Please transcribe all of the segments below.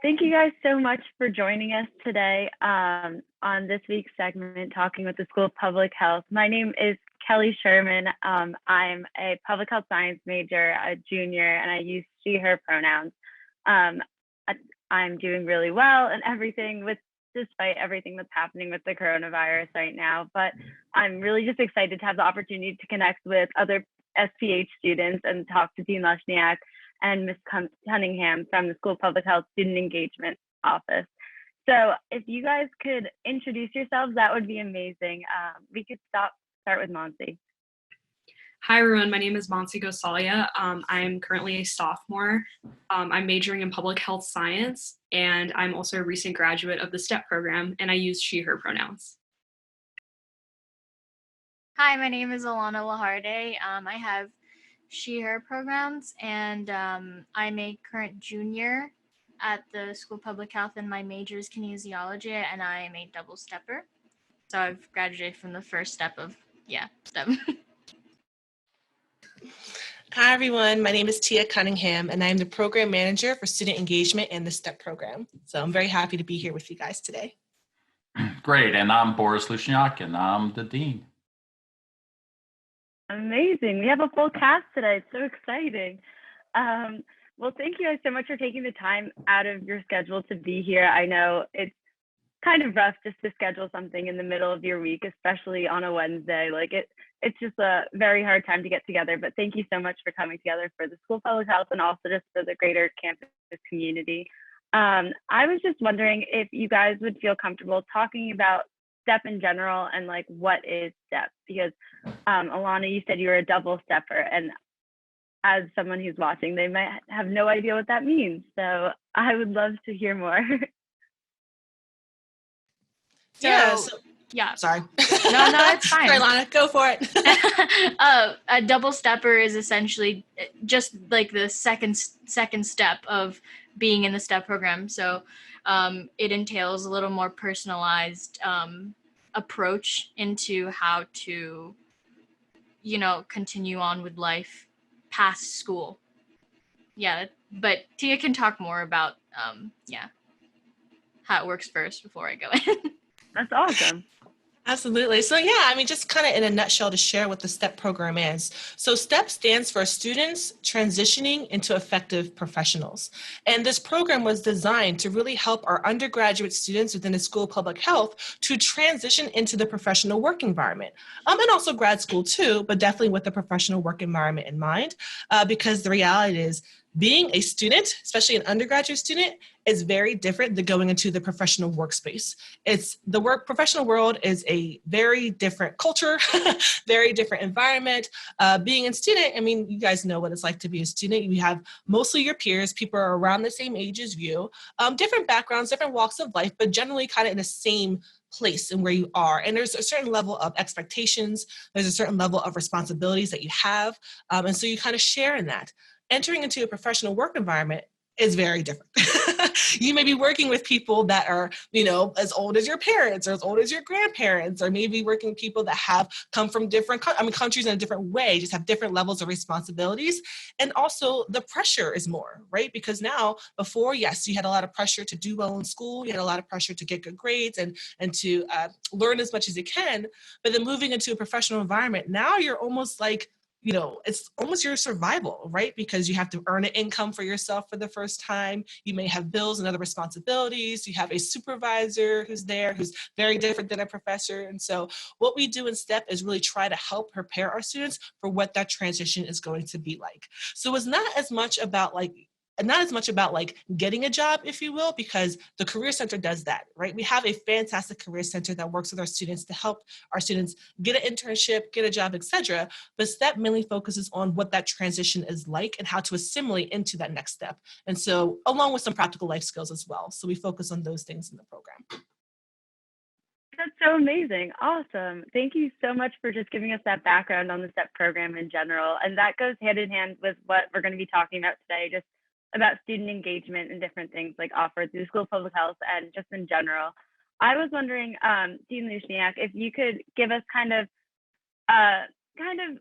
Thank you guys so much for joining us today on this week's segment, Talking with the School of Public Health. My name is Kelly Sherman. I'm a public health science major, a junior, and I use she, her pronouns. Um, I'm doing really well and despite everything that's happening with the coronavirus right now, but I'm really just excited to have the opportunity to connect with other SPH students and talk to Dean Lushniak and Ms. Cunningham from the School of Public Health Student Engagement Office. So if you guys could introduce yourselves, that would be amazing. We could start with Mansi. Hi everyone, my name is Mansi Gosalia. I'm currently a sophomore. I'm majoring in public health science, and I'm also a recent graduate of the STEP program, and I use she, her pronouns. Hi, my name is Alanna Lejarde. I have she, her pronouns, and I'm a current junior at the School of Public Health, and my major is kinesiology, and I'm a double stepper. So I've graduated from the first step of, STEP. Hi, everyone. My name is Tia Cunningham, and I'm the program manager for student engagement in the STEP program. So I'm very happy to be here with you guys today. Great. And I'm Boris Lushniak, and I'm the dean. Amazing. We have a full cast today. It's so exciting. Well, thank you guys so much for taking the time out of your schedule to be here. I know it's kind of rough just to schedule something in the middle of your week, especially on a Wednesday. It's just a very hard time to get together, but thank you so much for coming together for the School of Public Health and also just for the greater campus community. I was just wondering if you guys would feel comfortable talking about STEP in general and what is STEP, because Alanna, you said you were a double stepper, and as someone who's watching, they might have no idea what that means. So I would love to hear more. Sorry. No, it's fine. Sorry, Lana, go for it. A double stepper is essentially just like the second step of being in the STEP program. So it entails a little more personalized approach into how to, continue on with life past school. Yeah, but Tia can talk more about how it works first before I go in. That's awesome. Absolutely. So just kind of in a nutshell to share what the STEP program is. So STEP stands for Students Transitioning into Effective Professionals. And this program was designed to really help our undergraduate students within the School of Public Health to transition into the professional work environment. And also grad school too, but definitely with the professional work environment in mind, because the reality is being a student, especially an undergraduate student, is very different than going into the professional workspace. Professional world is a very different culture, very different environment. Being a student, you guys know what it's like to be a student. You have mostly your peers, people are around the same age as you, different backgrounds, different walks of life, but generally kind of in the same place and where you are. And there's a certain level of expectations, there's a certain level of responsibilities that you have. And so you kind of share in that. Entering into a professional work environment is very different. You may be working with people that are, as old as your parents or as old as your grandparents, or maybe working with people that have come from different countries in a different way, just have different levels of responsibilities. And also the pressure is more, right? Because now, before, yes, you had a lot of pressure to do well in school. You had a lot of pressure to get good grades and to learn as much as you can. But then moving into a professional environment, now you're almost like, it's almost your survival, right? Because you have to earn an income for yourself for the first time. You may have bills and other responsibilities. You have a supervisor who's there, who's very different than a professor. And so what we do in STEP is really try to help prepare our students for what that transition is going to be like. So it's not as much about getting a job, if you will, because the Career Center does that, right? We have a fantastic Career Center that works with our students to help our students get an internship, get a job, etc. But STEP mainly focuses on what that transition is like and how to assimilate into that next step. And so along with some practical life skills as well. So we focus on those things in the program. That's so amazing. Awesome. Thank you so much for just giving us that background on the STEP program in general. And that goes hand in hand with what we're going to be talking about today, just about student engagement and different things offered through the School of Public Health and just in general. I was wondering, Dean Lushniak, if you could give us kind of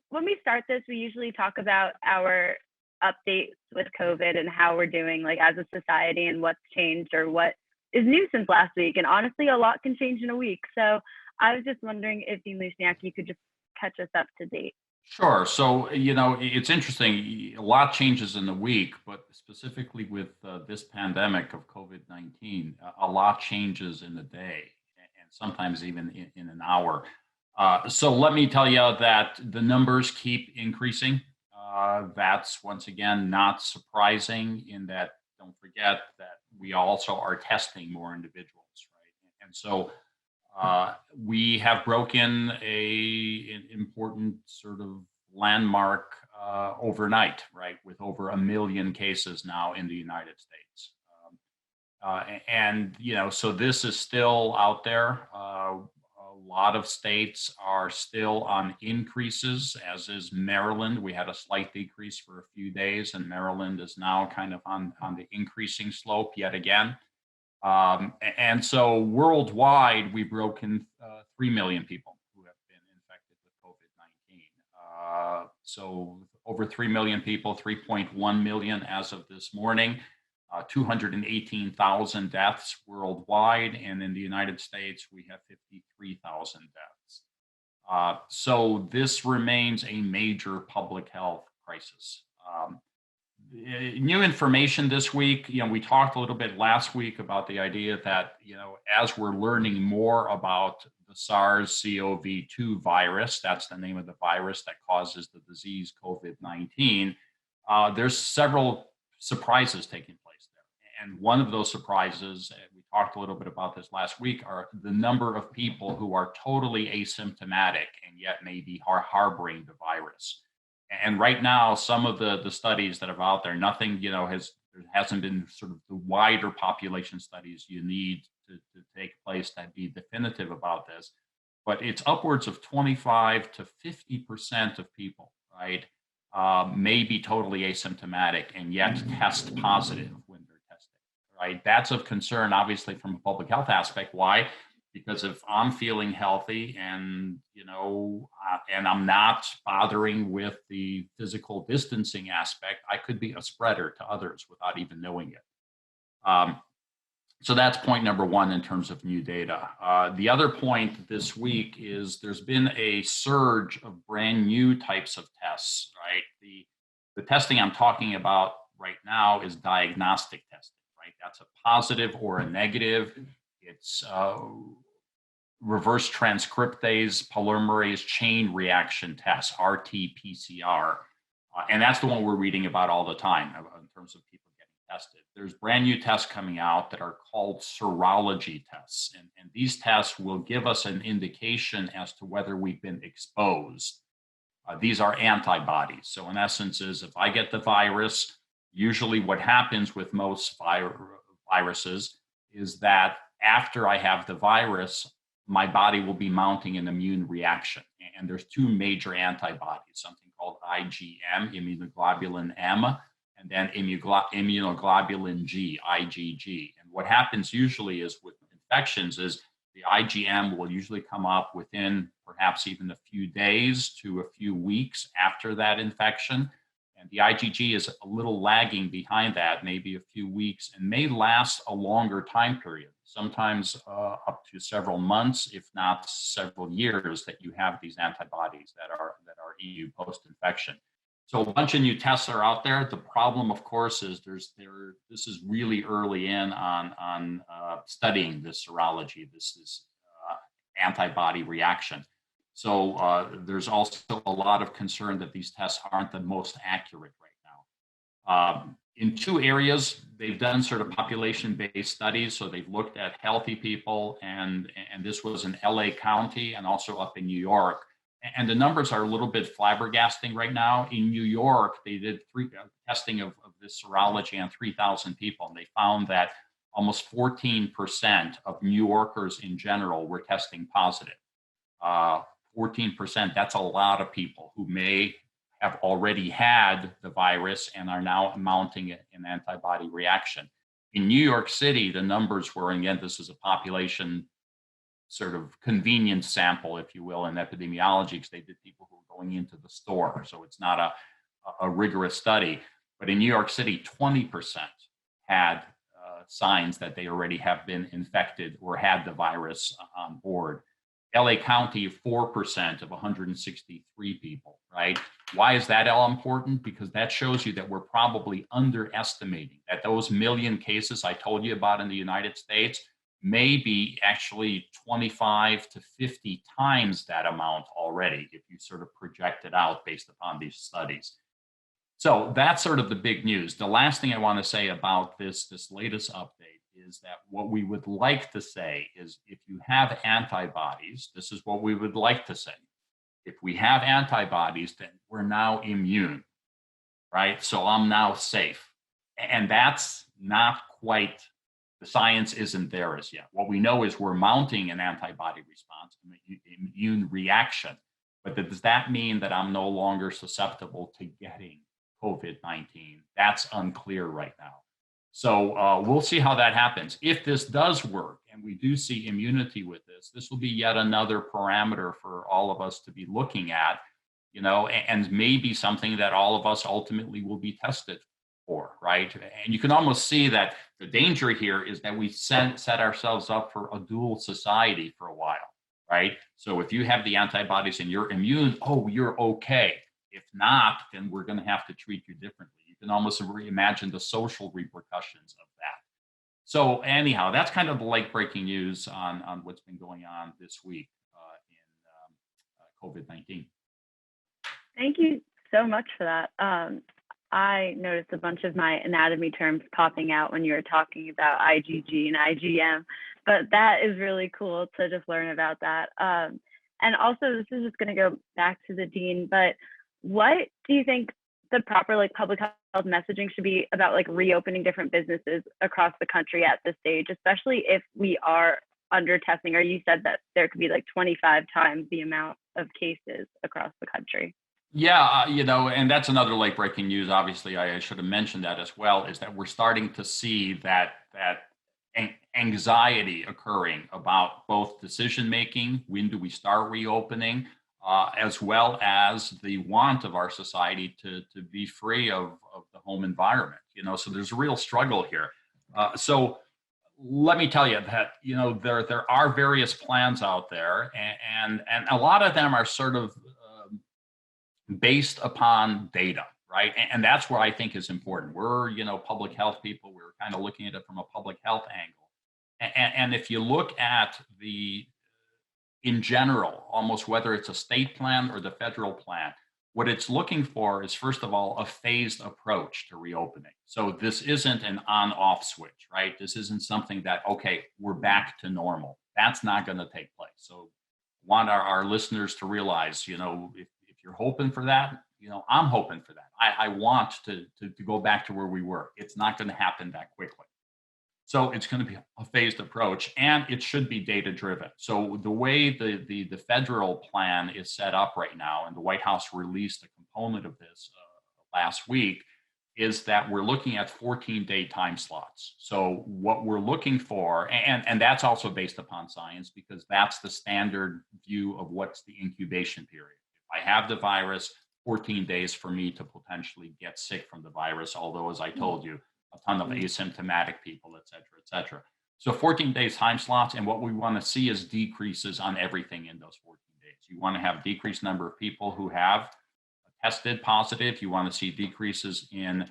when we start this, we usually talk about our updates with COVID and how we're doing like as a society and what's changed or what is new since last week. And honestly, a lot can change in a week. So I was just wondering if Dean Lushniak, you could just catch us up to date. Sure. So, it's interesting. A lot changes in the week, but specifically with this pandemic of COVID-19, a lot changes in a day and sometimes even in an hour. So let me tell you that the numbers keep increasing. That's once again not surprising in that don't forget that we also are testing more individuals, right? And so we have broken an important sort of landmark overnight, right, with over 1 million cases now in the United States. So this is still out there. A lot of states are still on increases, as is Maryland. We had a slight decrease for a few days, and Maryland is now kind of on the increasing slope yet again. And so worldwide, we've broken 3 million people who have been infected with COVID-19. So over 3 million people, 3.1 million as of this morning, 218,000 deaths worldwide. And in the United States, we have 53,000 deaths. So this remains a major public health crisis. New information this week, we talked a little bit last week about the idea that, as we're learning more about the SARS-CoV-2 virus, that's the name of the virus that causes the disease COVID-19, there's several surprises taking place there. And one of those surprises, and we talked a little bit about this last week, are the number of people who are totally asymptomatic and yet maybe are harboring the virus. And right now, some of the studies that are out there, nothing, there hasn't been sort of the wider population studies you need to take place that be definitive about this. But it's upwards of 25 to 50% of people, right, may be totally asymptomatic and yet test positive when they're testing, right? That's of concern, obviously, from a public health aspect. Why? Because if I'm feeling healthy and, and I'm not bothering with the physical distancing aspect, I could be a spreader to others without even knowing it. So that's point number one in terms of new data. The other point this week is there's been a surge of brand new types of tests, right? The testing I'm talking about right now is diagnostic testing, right? That's a positive or a negative. It's reverse transcriptase polymerase chain reaction test, RT-PCR. And that's the one we're reading about all the time in terms of people getting tested. There's brand new tests coming out that are called serology tests. And these tests will give us an indication as to whether we've been exposed. These are antibodies. So in essence is if I get the virus, usually what happens with most viruses is that after I have the virus, my body will be mounting an immune reaction. And there's two major antibodies, something called IgM, immunoglobulin M, and then immunoglobulin G, IgG. And what happens usually is with infections is the IgM will usually come up within perhaps even a few days to a few weeks after that infection. And the IgG is a little lagging behind that, maybe a few weeks, and may last a longer time period, sometimes up to several months, if not several years, that you have these antibodies that are EU post-infection. So a bunch of new tests are out there. The problem, of course, is this is really early on studying this serology, this antibody reaction. So there's also a lot of concern that these tests aren't the most accurate right now. In two areas, they've done sort of population-based studies. So they've looked at healthy people, and this was in LA County and also up in New York. And the numbers are a little bit flabbergasting right now. In New York, they did testing of this serology on 3,000 people, and they found that almost 14% of New Yorkers in general were testing positive. 14%, that's a lot of people who may have already had the virus and are now mounting an antibody reaction. In New York City, the numbers were, and again, this is a population sort of convenience sample, if you will, in epidemiology, because they did people who were going into the store. So it's not a rigorous study. But in New York City, 20% had signs that they already have been infected or had the virus on board. LA County, 4% of 163 people, right? Why is that all important? Because that shows you that we're probably underestimating that those million cases I told you about in the United States may be actually 25 to 50 times that amount already, if you sort of project it out based upon these studies. So that's sort of the big news. The last thing I want to say about this latest update is that what we would like to say is if you have antibodies, this is what we would like to say. If we have antibodies, then we're now immune, right? So I'm now safe. And that's not quite, the science isn't there as yet. What we know is we're mounting an antibody response, an immune reaction. But does that mean that I'm no longer susceptible to getting COVID-19? That's unclear right now. So we'll see how that happens. If this does work and we do see immunity with this will be yet another parameter for all of us to be looking at, and maybe something that all of us ultimately will be tested for, right? And you can almost see that the danger here is that we set ourselves up for a dual society for a while, right? So if you have the antibodies and you're immune, oh, you're okay. If not, then we're going to have to treat you differently. You can almost reimagine the social repercussions of that. So anyhow, that's kind of the late-breaking news on what's been going on this week in COVID-19. Thank you so much for that. I noticed a bunch of my anatomy terms popping out when you were talking about IgG and IgM, but that is really cool to just learn about that. And also, this is just going to go back to the dean, but what do you think the proper public health messaging should be about reopening different businesses across the country at this stage, especially if we are under testing, or you said that there could be 25 times the amount of cases across the country? Yeah, and that's another late breaking news. Obviously, I should have mentioned that as well, is that we're starting to see that anxiety occurring about both decision making, when do we start reopening, as well as the want of our society to be free of the home environment. So there's a real struggle here. So let me tell you that there are various plans out there, and a lot of them are sort of based upon data, right? And that's where I think is important. We're public health people. We're kind of looking at it from a public health angle, and if you look at in general, almost whether it's a state plan or the federal plan, what it's looking for is, first of all, a phased approach to reopening. So this isn't an on-off switch, right? This isn't something that, okay, we're back to normal. That's not going to take place. So I want our listeners to realize, if you're hoping for that, I'm hoping for that. I want to go back to where we were. It's not going to happen that quickly. So it's going to be a phased approach, and it should be data driven. So the way the federal plan is set up right now, and the White House released a component of this last week, is that we're looking at 14-day time slots. So what we're looking for, and that's also based upon science, because that's the standard view of what's the incubation period. If I have the virus, 14 days for me to potentially get sick from the virus, although, as I told you, a ton of asymptomatic people, et cetera, et cetera. So 14 days time slots, and what we want to see is decreases on everything in those 14 days. You want to have decreased number of people who have tested positive. You want to see decreases in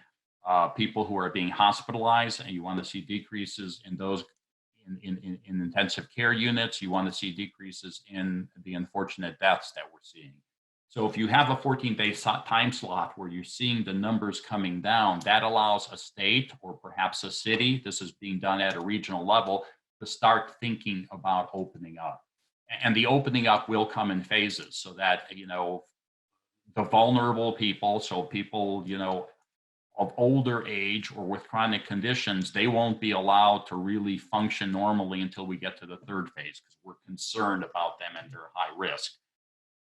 people who are being hospitalized, and you want to see decreases in those in intensive care units. You want to see decreases in the unfortunate deaths that we're seeing. So if you have a 14-day time slot where you're seeing the numbers coming down, that allows a state or perhaps a city, this is being done at a regional level, to start thinking about opening up. And the opening up will come in phases, so that, the vulnerable people, so people, of older age or with chronic conditions, they won't be allowed to really function normally until we get to the third phase, because we're concerned about them and their high risk.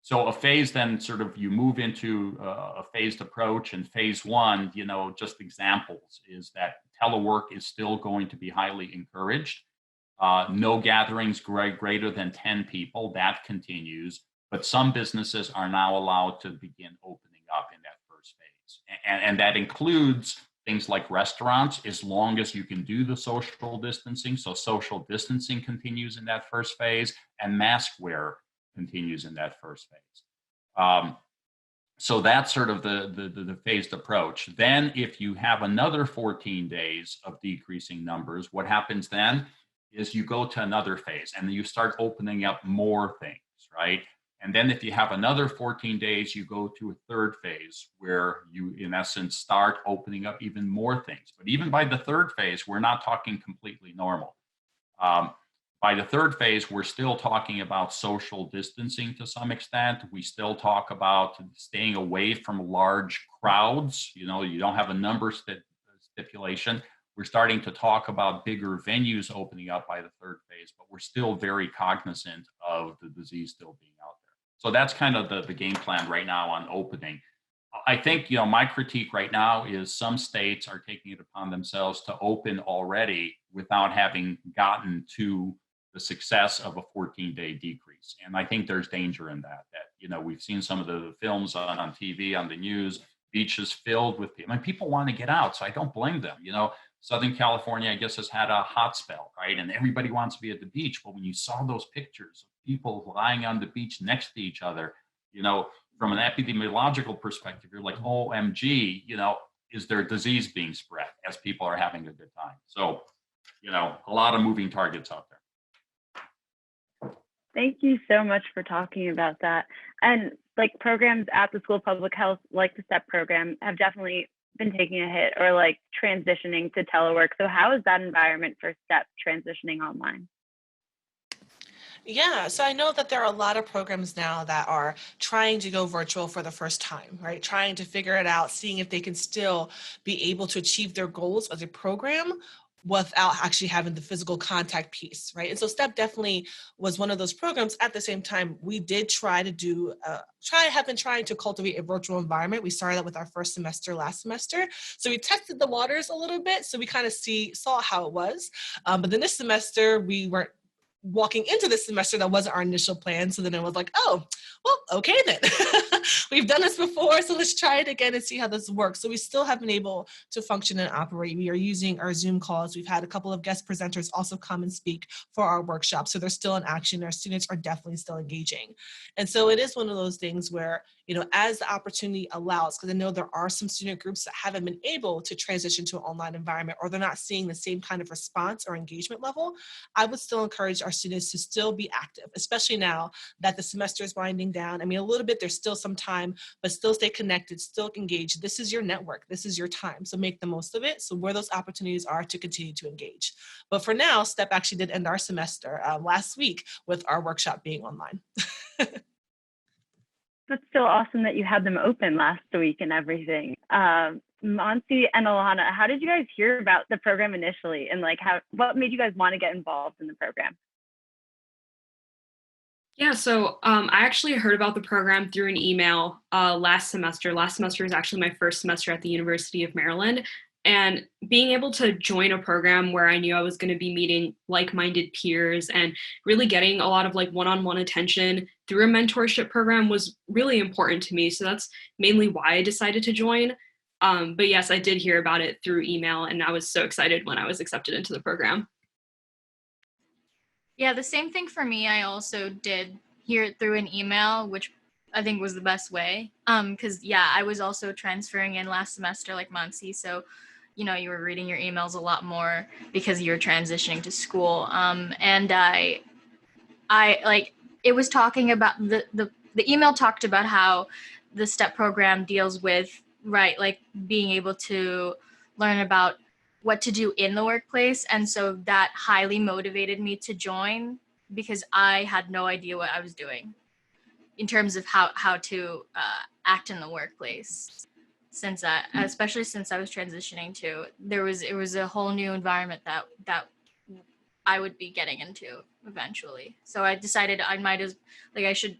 So a phase, then sort of you move into a phased approach. And phase one, just examples, is that telework is still going to be highly encouraged. No gatherings greater than 10 people, that continues. But some businesses are now allowed to begin opening up in that first phase. And that includes things like restaurants, as long as you can do the social distancing. So social distancing continues in that first phase, and mask wear continues in that first phase. So that's sort of the phased approach. Then if you have another 14 days of decreasing numbers, what happens then is you go to another phase and you start opening up more things, right? And then if you have another 14 days, you go to a third phase where you, in essence, start opening up even more things. But even by the third phase, we're not talking completely normal. By the third phase, we're still talking about social distancing to some extent. We still talk about staying away from large crowds. You know, you don't have a number stipulation. We're starting to talk about bigger venues opening up by the third phase, but we're still very cognizant of the disease still being out there. So that's kind of the game plan right now on opening. I think, you know, my critique right now is some states are taking it upon themselves to open already without having gotten to the success of a 14-day decrease. And I think there's danger in that, you know, we've seen some of the films on TV, on the news, beaches filled with people. I mean, people want to get out, so I don't blame them. You know, Southern California, I guess, has had a hot spell, right? And everybody wants to be at the beach. But when you saw those pictures of people lying on the beach next to each other, you know, from an epidemiological perspective, you're like, OMG, you know, is there disease being spread as people are having a good time? So, you know, a lot of moving targets out there. Thank you so much for talking about that. And like programs at the School of Public Health, like the STEP program, have definitely been taking a hit or like transitioning to telework. So how is that environment for STEP transitioning online? Yeah, so I know that there are a lot of programs now that are trying to go virtual for the first time, right? Trying to figure it out, seeing if they can still be able to achieve their goals as a program without actually having the physical contact piece, right? And so STEP definitely was one of those programs. At the same time, we did try to do, have been trying to cultivate a virtual environment. We started that with our first semester last semester. So we tested the waters a little bit. So we kind of saw how it was. But then this semester, we weren't walking into this semester, that wasn't our initial plan. So then it was like, oh, well, okay then. We've done this before, so let's try it again and see how this works. So we still have been able to function and operate. We are using our Zoom calls. We've had a couple of guest presenters also come and speak for our workshop. So they're still in action. Our students are definitely still engaging. And so it is one of those things where, you know, as the opportunity allows, because I know there are some student groups that haven't been able to transition to an online environment, or they're not seeing the same kind of response or engagement level, I would still encourage our students to still be active, especially now that the semester is winding down. I mean, a little bit, there's still some time, but still stay connected, still engage. This is your network. This is your time. So make the most of it. So where those opportunities are to continue to engage. But for now, STEP actually did end our semester last week with our workshop being online. That's still awesome that you had them open last week and everything. Mansi and Alanna, how did you guys hear about the program initially, and like what made you guys want to get involved in the program? Yeah, so I actually heard about the program through an email last semester. Last semester was actually my first semester at the University of Maryland. And being able to join a program where I knew I was going to be meeting like-minded peers and really getting a lot of like one-on-one attention through a mentorship program was really important to me. So that's mainly why I decided to join. But yes, I did hear about it through email, and I was so excited when I was accepted into the program. Yeah, the same thing for me. I also did hear it through an email, which I think was the best way. Because yeah, I was also transferring in last semester like Mansi. So, you know, you were reading your emails a lot more because you're transitioning to school. And I like, it was talking about the email talked about how the STEP program deals with, right, like being able to learn about what to do in the workplace. And so that highly motivated me to join because I had no idea what I was doing in terms of how to act in the workplace. Especially since I was transitioning to, it was a whole new environment that I would be getting into eventually. So I decided I should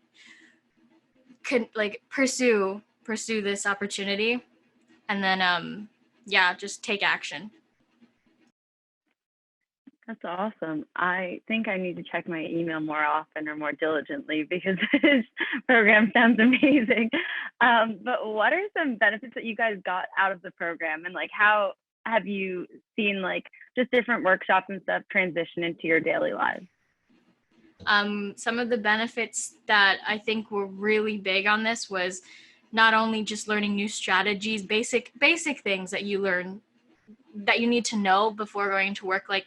pursue this opportunity, and then just take action. That's awesome. I think I need to check my email more often or more diligently because this program sounds amazing. But what are some benefits that you guys got out of the program, and like how have you seen like just different workshops and stuff transition into your daily lives? Some of the benefits that I think were really big on this was not only just learning new strategies, basic things that you learn that you need to know before going to work, like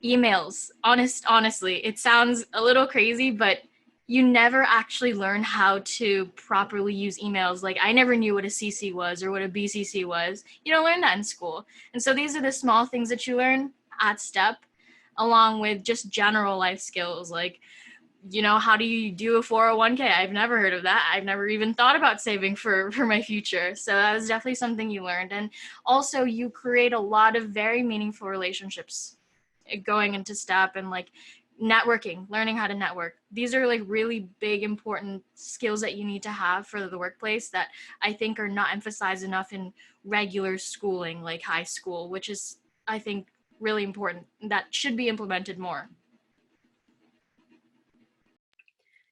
emails. Honestly, it sounds a little crazy, but you never actually learn how to properly use emails. Like I never knew what a CC was or what a BCC was. You don't learn that in school. And so these are the small things that you learn at STEP, along with just general life skills like, you know, how do you do a 401k? I've never heard of that. I've never even thought about saving for my future. So that was definitely something you learned. And also you create a lot of very meaningful relationships going into STEP, and like networking, learning how to network. These are like really big, important skills that you need to have for the workplace that I think are not emphasized enough in regular schooling, like high school, which is, I think, really important. That should be implemented more.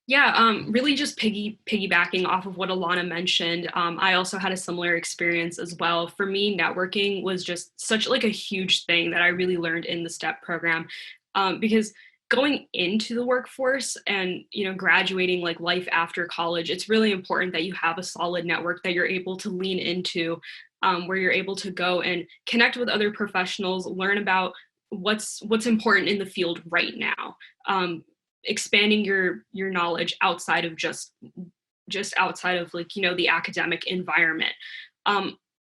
Yeah, really just piggybacking off of what Alanna mentioned. I also had a similar experience as well. For me, networking was just such like a huge thing that I really learned in the STEP program, because going into the workforce and, you know, graduating like life after college, it's really important that you have a solid network that you're able to lean into, where you're able to go and connect with other professionals, learn about what's important in the field right now. Expanding your knowledge outside of just outside of like, you know, the academic environment.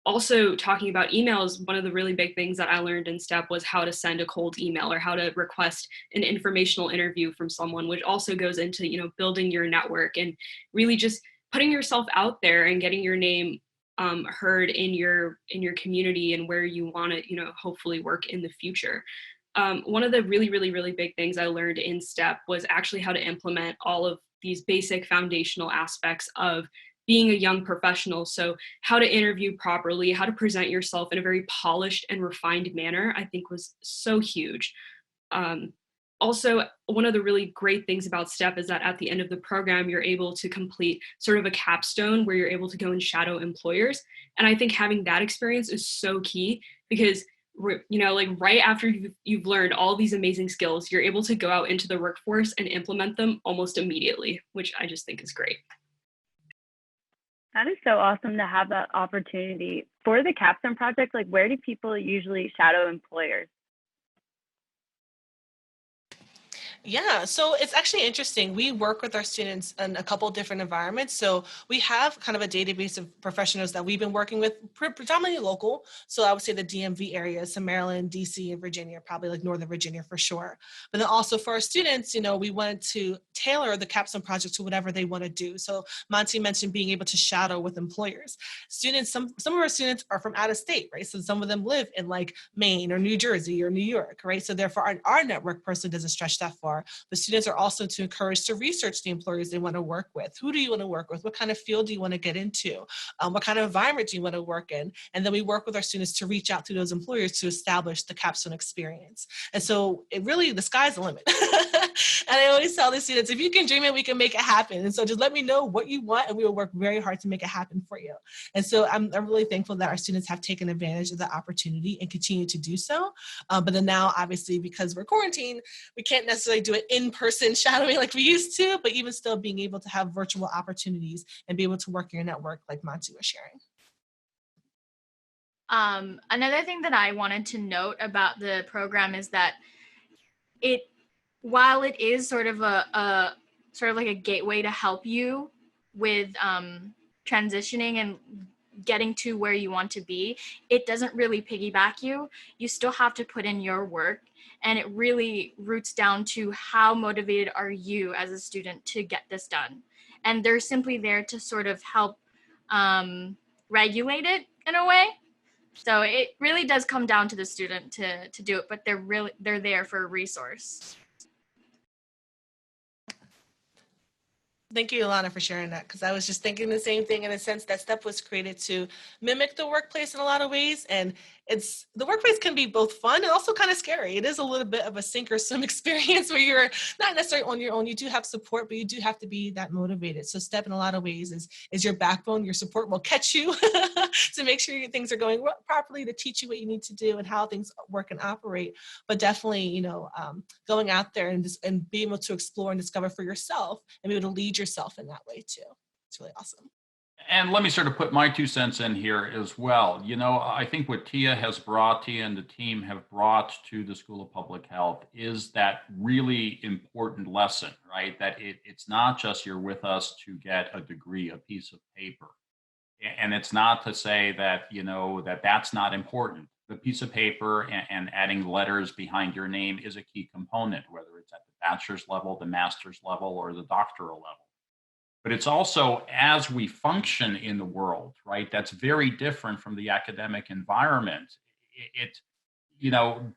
Also talking about emails, one of the really big things that I learned in STEP was how to send a cold email or how to request an informational interview from someone, which also goes into, you know, building your network and really just putting yourself out there and getting your name heard in your community and where you want to, you know, hopefully work in the future. One of the really big things I learned in STEP was actually how to implement all of these basic foundational aspects of being a young professional. So how to interview properly, how to present yourself in a very polished and refined manner, I think was so huge. Also, one of the really great things about STEP is that at the end of the program, you're able to complete sort of a capstone where you're able to go and shadow employers. And I think having that experience is so key because, you know, like right after you've learned all these amazing skills, you're able to go out into the workforce and implement them almost immediately, which I just think is great. That is so awesome to have that opportunity. For the capstone project, like where do people usually shadow employers? Yeah, so it's actually interesting. We work with our students in a couple of different environments. So we have kind of a database of professionals that we've been working with, predominantly local. So I would say the DMV areas, so Maryland, DC, and Virginia, probably like Northern Virginia for sure. But then also for our students, you know, we wanted to tailor the capstone project to whatever they want to do. So Mansi mentioned being able to shadow with employers. Students, some of our students are from out of state, right? So some of them live in like Maine or New Jersey or New York, right? So therefore our network personally doesn't stretch that far. But students are also to encourage to research the employers they want to work with. Who do you want to work with? What kind of field do you want to get into? What kind of environment do you want to work in? And then we work with our students to reach out to those employers to establish the capstone experience. And so it really, the sky's the limit. And I always tell the students, if you can dream it, we can make it happen. And so just let me know what you want and we will work very hard to make it happen for you. And so I'm really thankful that our students have taken advantage of the opportunity and continue to do so. But then now, obviously, because we're quarantined, we can't necessarily do it in-person shadowing like we used to, but even still being able to have virtual opportunities and be able to work in your network like Mansi was sharing. Another thing that I wanted to note about the program is that while it is sort of a sort of like a gateway to help you with transitioning and getting to where you want to be, it doesn't really piggyback you. You still have to put in your work, and it really roots down to how motivated are you as a student to get this done. And they're simply there to sort of help regulate it in a way. So it really does come down to the student to do it, but they're there for a resource. Thank you, Alanna, for sharing that, because I was just thinking the same thing in a sense that STEP was created to mimic the workplace in a lot of ways. And the workplace can be both fun and also kind of scary. It is a little bit of a sink or swim experience where you're not necessarily on your own. You do have support, but you do have to be that motivated. So STEP in a lot of ways is your backbone. Your support will catch you to make sure things are going properly, to teach you what you need to do and how things work and operate. But definitely, going out there and being able to explore and discover for yourself and be able to lead yourself in that way too. It's really awesome. And let me sort of put my 2 cents in here as well. I think what Tia and the team have brought to the School of Public Health is that really important lesson, right? That it's not just you're with us to get a degree, a piece of paper. And it's not to say that, that's not important. The piece of paper and adding letters behind your name is a key component, whether it's at the bachelor's level, the master's level, or the doctoral level. But it's also as we function in the world, right? That's very different from the academic environment.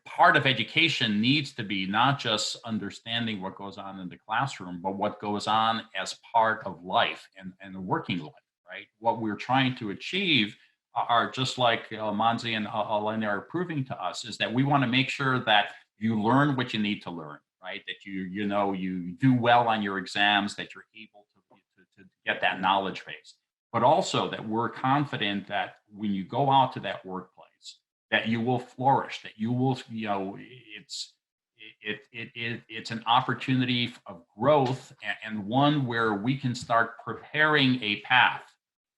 Part of education needs to be not just understanding what goes on in the classroom, but what goes on as part of life and the working life, right? What we're trying to achieve are just like Mansi and Alanna are proving to us, is that we want to make sure that you learn what you need to learn, right? That you do well on your exams, that you're able to get that knowledge base, but also that we're confident that when you go out to that workplace, that you will flourish, that you will, it's an opportunity of growth and one where we can start preparing a path.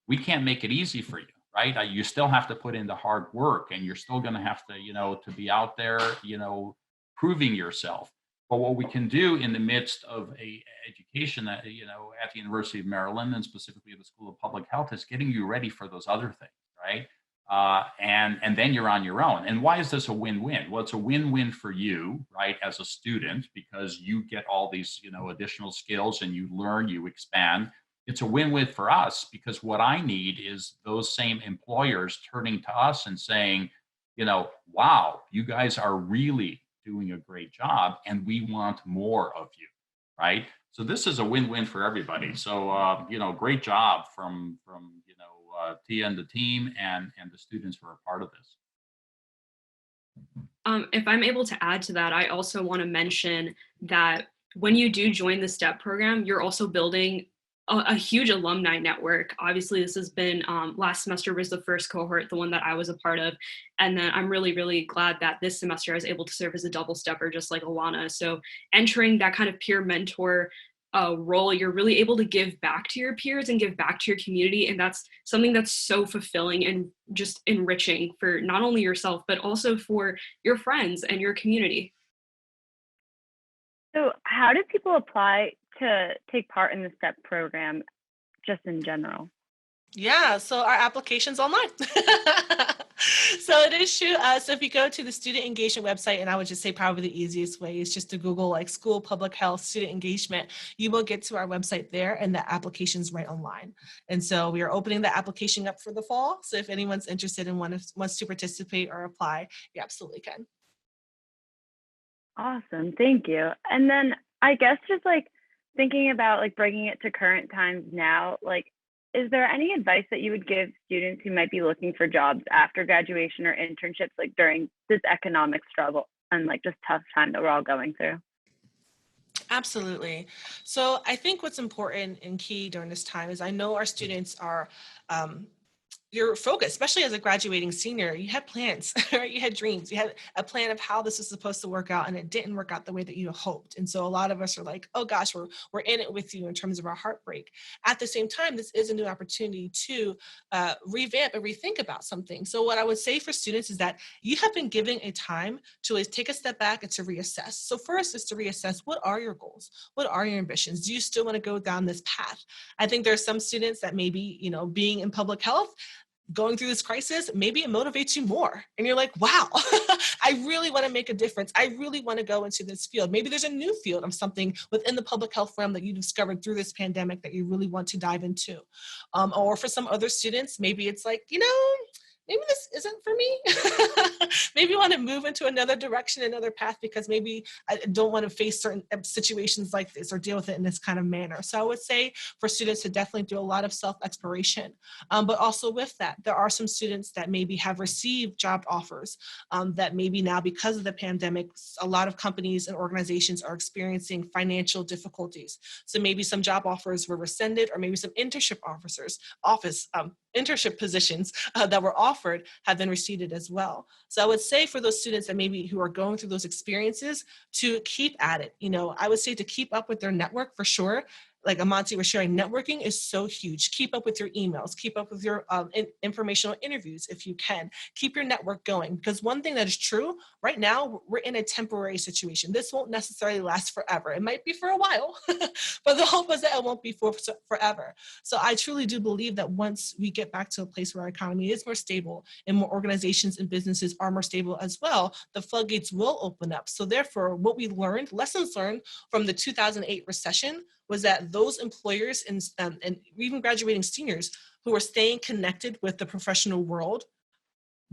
We can't make it easy for you, right? You still have to put in the hard work, and you're still going to have to, to be out there, proving yourself. But what we can do in the midst of a education that, at the University of Maryland, and specifically the School of Public Health, is getting you ready for those other things, right? And then you're on your own. And why is this a win-win? Well, it's a win-win for you, right, as a student, because you get all these, additional skills and you learn, you expand. It's a win-win for us, because what I need is those same employers turning to us and saying, wow, you guys are really doing a great job and we want more of you, right? So this is a win-win for everybody. So, great job from Tia and the team and the students who are a part of this. If I'm able to add to that, I also want to mention that when you do join the STEP program, you're also building a huge alumni network. Obviously, this has been, last semester was the first cohort, the one that I was a part of. And then I'm really, really glad that this semester I was able to serve as a double stepper, just like Alanna. So entering that kind of peer mentor role, you're really able to give back to your peers and give back to your community. And that's something that's so fulfilling and just enriching for not only yourself, but also for your friends and your community. So how do people apply to take part in the STEP program, just in general? Yeah, so our application's online. So it is true. So if you go to the student engagement website, and I would just say probably the easiest way is just to Google like School Public Health Student Engagement, you will get to our website there, and the application's right online. And so we are opening the application up for the fall. So if anyone's interested and wants to participate or apply, you absolutely can. Awesome, thank you. And then I guess just like thinking about like bringing it to current times now, like, is there any advice that you would give students who might be looking for jobs after graduation or internships, like during this economic struggle and like just tough time that we're all going through? Absolutely. So I think what's important and key during this time is I know our students are your focus, especially as a graduating senior, you had plans, right? You had dreams, you had a plan of how this was supposed to work out, and it didn't work out the way that you hoped. And so a lot of us are like, oh gosh, we're in it with you in terms of our heartbreak. At the same time, this is a new opportunity to revamp and rethink about something. So what I would say for students is that you have been given a time to always take a step back and to reassess. So first is to reassess, what are your goals? What are your ambitions? Do you still want to go down this path? I think there are some students that maybe, being in public health, going through this crisis, maybe it motivates you more. And you're like, wow, I really want to make a difference. I really want to go into this field. Maybe there's a new field of something within the public health realm that you discovered through this pandemic that you really want to dive into. Or for some other students, maybe it's like, maybe this isn't for me. Maybe I want to move into another direction, another path, because maybe I don't want to face certain situations like this or deal with it in this kind of manner. So I would say for students to definitely do a lot of self-exploration. But also with that, there are some students that maybe have received job offers that maybe now, because of the pandemic, a lot of companies and organizations are experiencing financial difficulties. So maybe some job offers were rescinded, or maybe some internship internship positions that were offered have been rescinded as well. So I would say for those students that maybe who are going through those experiences to keep at it. I would say to keep up with their network for sure. Like Amanti was sharing, networking is so huge. Keep up with your emails, keep up with your informational interviews if you can. Keep your network going, because one thing that is true, right now, we're in a temporary situation. This won't necessarily last forever. It might be for a while, but the hope is that it won't be for forever. So I truly do believe that once we get back to a place where our economy is more stable and more organizations and businesses are more stable as well, the floodgates will open up. So therefore, what we learned, lessons learned from the 2008 recession, was that those employers and even graduating seniors who were staying connected with the professional world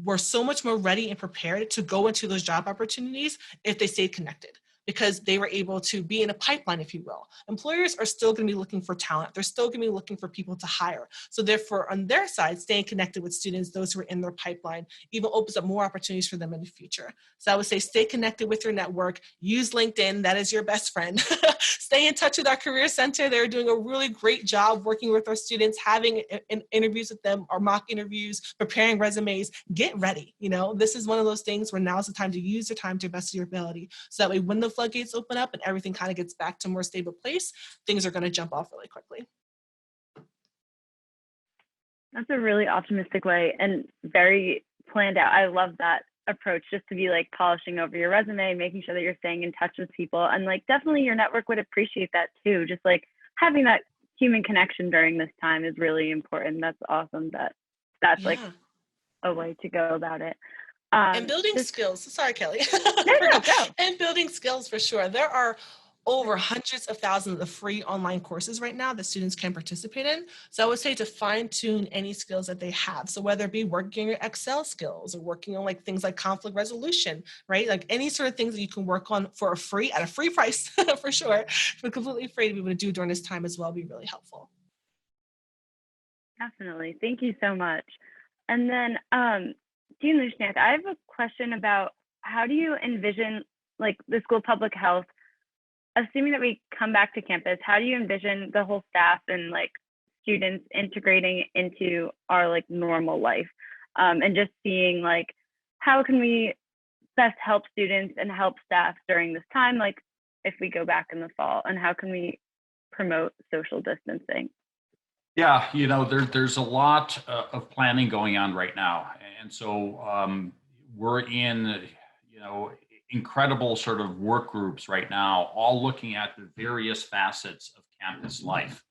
were so much more ready and prepared to go into those job opportunities if they stayed connected, because they were able to be in a pipeline, if you will. Employers are still going to be looking for talent. They're still going to be looking for people to hire. So therefore, on their side, staying connected with students, those who are in their pipeline, even opens up more opportunities for them in the future. So I would say stay connected with your network. Use LinkedIn. That is your best friend. Stay in touch with our Career Center. They're doing a really great job working with our students, having interviews with them, or mock interviews, preparing resumes. Get ready. This is one of those things where now is the time to use your time to the best of your ability. So that way, when the floodgates open up and everything kind of gets back to a more stable place, things are going to jump off really quickly. That's a really optimistic way and very planned out. I love that approach, just to be like polishing over your resume, making sure that you're staying in touch with people. And like, definitely your network would appreciate that too. Just like having that human connection during this time is really important. That's awesome that's like a way to go about it. And building skills. Sorry, Kelly. No. And building skills for sure. There are over hundreds of thousands of free online courses right now that students can participate in. So I would say to fine tune any skills that they have. So whether it be working on your Excel skills or working on like things like conflict resolution, right? Like any sort of things that you can work on for a free, at a free price for sure, but completely free to be able to do during this time as well, be really helpful. Definitely. Thank you so much. And then, Dean Lushniak, I have a question about how do you envision like the School of Public Health, assuming that we come back to campus, how do you envision the whole staff and like students integrating into our like normal life, and just seeing like how can we best help students and help staff during this time, like if we go back in the fall, and how can we promote social distancing? Yeah, there's a lot of planning going on right now. And so we're in, incredible sort of work groups right now, all looking at the various facets of campus life.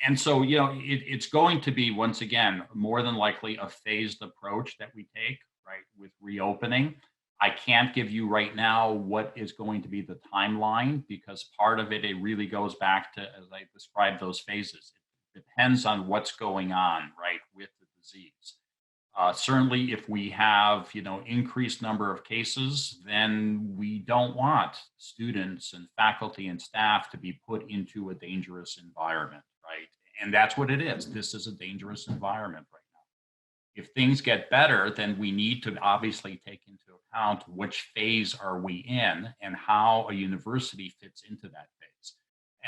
And so, it's going to be, once again, more than likely a phased approach that we take, right, with reopening. I can't give you right now what is going to be the timeline, because part of it really goes back to, as I described, those phases. It depends on what's going on, right, with the disease. Certainly, if we have, increased number of cases, then we don't want students and faculty and staff to be put into a dangerous environment, right? And that's what it is. This is a dangerous environment right now. If things get better, then we need to obviously take into account which phase are we in and how a university fits into that phase.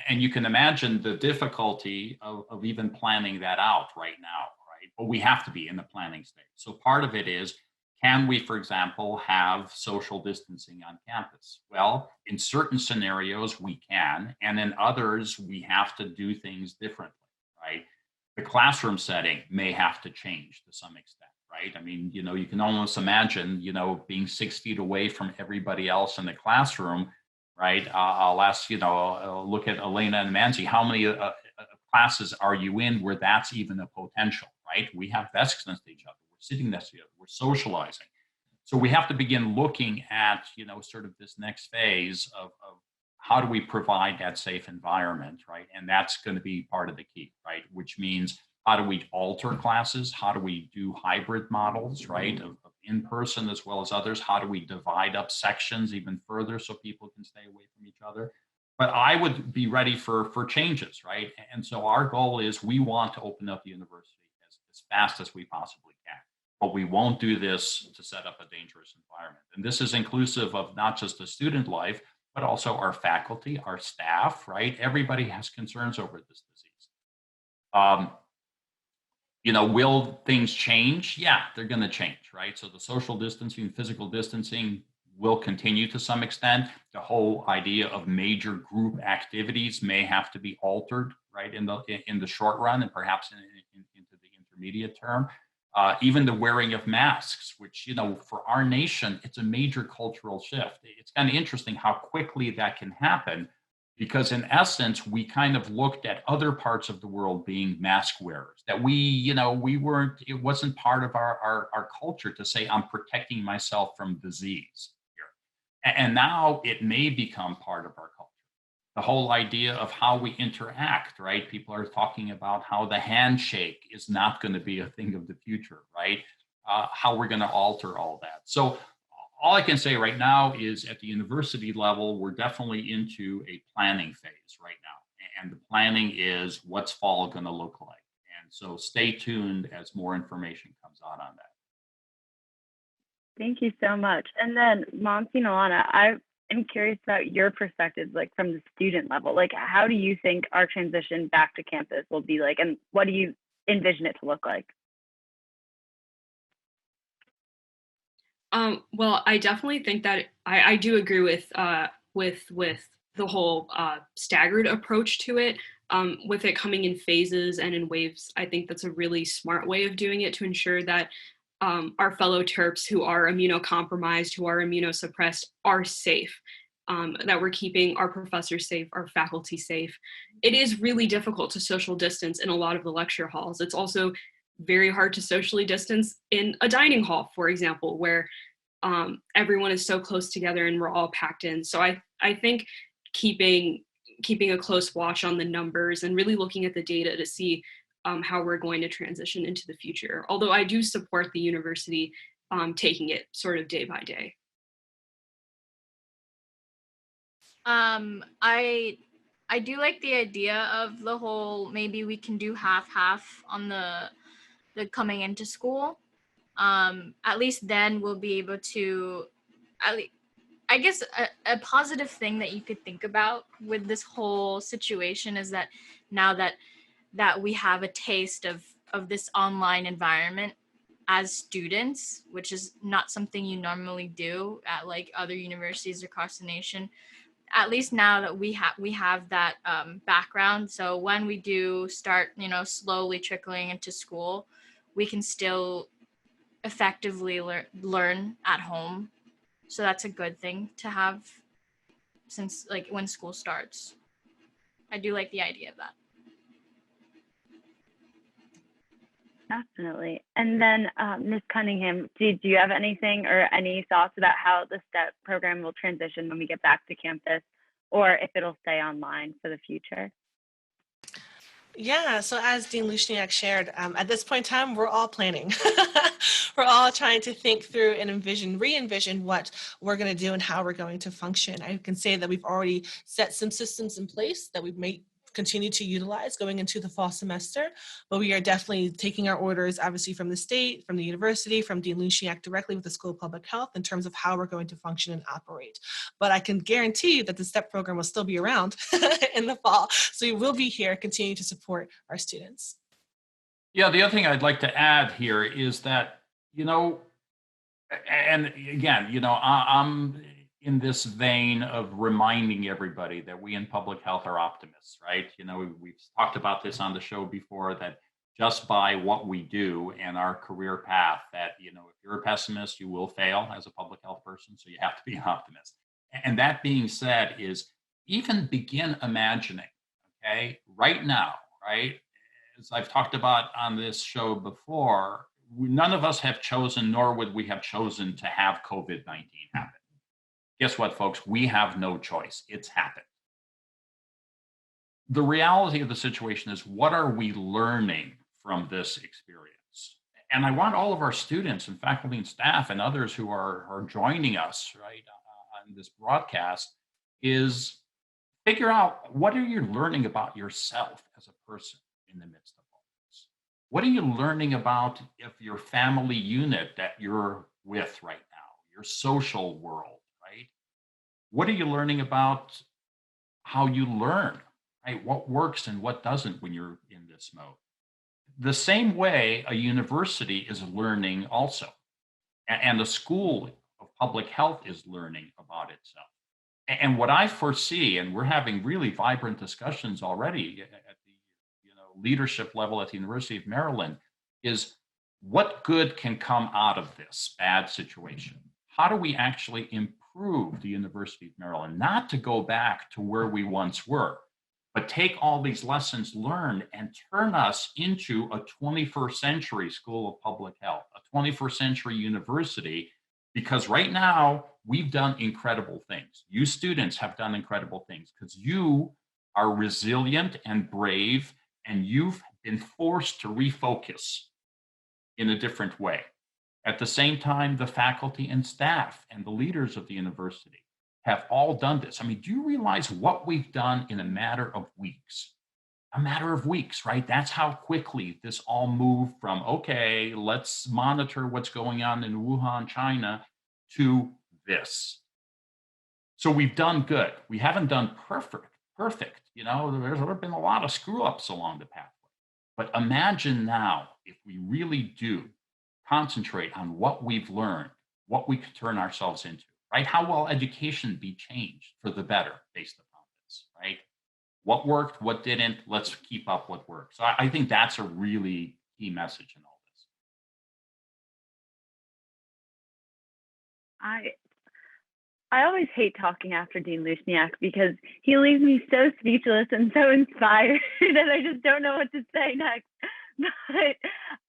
And you can imagine the difficulty of even planning that out right now, right? But we have to be in the planning stage. So part of it is, can we, for example, have social distancing on campus? Well, in certain scenarios, we can. And in others, we have to do things differently, right? The classroom setting may have to change to some extent, right? I mean, you can almost imagine, being 6 feet away from everybody else in the classroom, right? I'll ask, look at Alanna and Mansi, how many classes are you in where that's even a potential, right? We have desks next to each other, we're sitting next to each other, we're socializing. So we have to begin looking at, sort of this next phase of how do we provide that safe environment, right? And that's going to be part of the key, right? Which means How do we alter classes? How do we do hybrid models, right, of in-person as well as others? How do we divide up sections even further so people can stay away from each other? But I would be ready for changes, right? And so our goal is we want to open up the university as fast as we possibly can. But we won't do this to set up a dangerous environment. And this is inclusive of not just the student life, but also our faculty, our staff, right? Everybody has concerns over this disease. Will things change? Yeah, they're going to change, right? So the social distancing, physical distancing will continue to some extent. The whole idea of major group activities may have to be altered, right, in the short run and perhaps into the intermediate term. Even the wearing of masks, which, for our nation, it's a major cultural shift. It's kind of interesting how quickly that can happen, because in essence, we kind of looked at other parts of the world being mask wearers, that we weren't, it wasn't part of our culture to say, I'm protecting myself from disease here. And now it may become part of our culture. The whole idea of how we interact, right? People are talking about how the handshake is not going to be a thing of the future, right? How we're going to alter all that. So all I can say right now is at the university level, we're definitely into a planning phase right now. And the planning is what's fall going to look like. And so stay tuned as more information comes out on that. Thank you so much. And then Mansi and Alanna, I'm curious about your perspectives, like from the student level. Like, how do you think our transition back to campus will be like, and what do you envision it to look like? Well, I definitely think that I do agree with the whole staggered approach to it. With it coming in phases and in waves, I think that's a really smart way of doing it to ensure that our fellow Terps who are immunocompromised, who are immunosuppressed, are safe, that we're keeping our professors safe, our faculty safe. It is really difficult to social distance in a lot of the lecture halls. It's also very hard to socially distance in a dining hall, for example, where everyone is so close together and we're all packed in. So I think keeping a close watch on the numbers and really looking at the data to see how we're going to transition into the future. Although I do support the university taking it sort of day by day. I do like the idea of the whole, maybe we can do half on the coming into school. At least then we'll be able to, I guess a positive thing that you could think about with this whole situation is that now that we have a taste of this online environment as students, which is not something you normally do at like other universities across the nation. At least now that we have that background, so when we do start, slowly trickling into school, we can still effectively learn at home. So that's a good thing to have, since like when school starts. I do like the idea of that. Definitely. And then Ms. Cunningham, do you have anything or any thoughts about how the STEP program will transition when we get back to campus, or if it'll stay online for the future? Yeah, so as Dean Lushniak shared, at this point in time, we're all planning. We're all trying to think through and re-envision what we're going to do and how we're going to function. I can say that we've already set some systems in place that we may continue to utilize going into the fall semester, but we are definitely taking our orders, obviously, from the state, from the university, from Dean Lushniak directly with the School of Public Health in terms of how we're going to function and operate. But I can guarantee you that the STEP program will still be around in the fall. So we will be here continuing to support our students. Yeah, the other thing I'd like to add here is that, and again, I'm in this vein of reminding everybody that we in public health are optimists, right? We've talked about this on the show before, that just by what we do and our career path, that, if you're a pessimist, you will fail as a public health person. So you have to be an optimist. And that being said, is even begin imagining, okay, right now, right? As I've talked about on this show before, none of us have chosen, nor would we have chosen to have COVID-19 happen. Guess what, folks? We have no choice. It's happened. The reality of the situation is, what are we learning from this experience. And I want all of our students and faculty and staff and others who are joining us, right, on this broadcast is figure out, what are you learning about yourself as a person in the midst of all this? What are you learning about if your family unit that you're with right now, your social world, right? What are you learning about how you learn, right? What works and what doesn't when you're in this mode? The same way a university is learning also, and the school of public health is learning about itself. And what I foresee, and we're having really vibrant discussions already at the leadership level at the University of Maryland, is what good can come out of this bad situation? How do we actually improve the University of Maryland? Not to go back to where we once were, but take all these lessons learned and turn us into a 21st century School of Public Health, a 21st century university, because right now we've done incredible things. You students have done incredible things because you are resilient and brave, and you've been forced to refocus in a different way. At the same time, the faculty and staff and the leaders of the university have all done this. I mean, do you realize what we've done in a matter of weeks? A matter of weeks, right? That's how quickly this all moved from, okay, let's monitor what's going on in Wuhan, China, to this. So we've done good. We haven't done perfect. There's been a lot of screw ups along the pathway. But imagine now if we really do concentrate on what we've learned, what we could turn ourselves into, right? How will education be changed for the better based upon this, right? What worked, what didn't, let's keep up what worked. So I think that's a really key message in all this. I always hate talking after Dean Lushniak because he leaves me so speechless and so inspired that I just don't know what to say next. But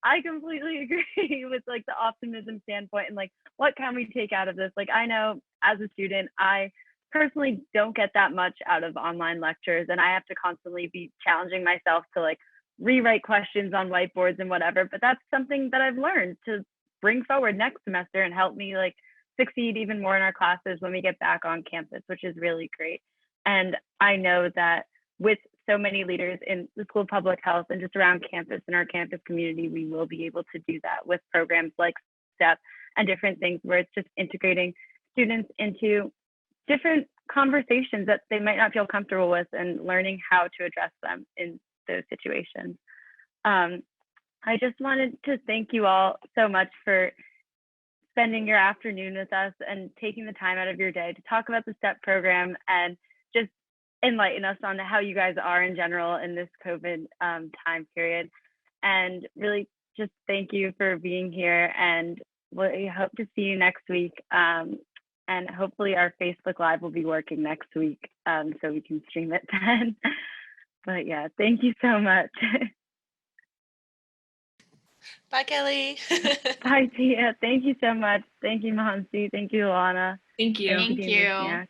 I completely agree with like the optimism standpoint and like what can we take out of this? Like I know as a student, I personally don't get that much out of online lectures, and I have to constantly be challenging myself to like rewrite questions on whiteboards and whatever. But that's something that I've learned to bring forward next semester and help me like succeed even more in our classes when we get back on campus, which is really great. And I know that with so many leaders in the School of Public Health and just around campus and our campus community, we will be able to do that with programs like STEP and different things where it's just integrating students into different conversations that they might not feel comfortable with and learning how to address them in those situations. I just wanted to thank you all so much for spending your afternoon with us and taking the time out of your day to talk about the STEP program and just enlighten us on how you guys are in general in this COVID time period. And really just thank you for being here, and we hope to see you next week. And hopefully our Facebook Live will be working next week so we can stream it then. But yeah, thank you so much. Bye, Kelly. Bye, Tia. Thank you so much. Thank you, Mansi. Thank you, Alanna. Thank you. Thank you. Lushniak.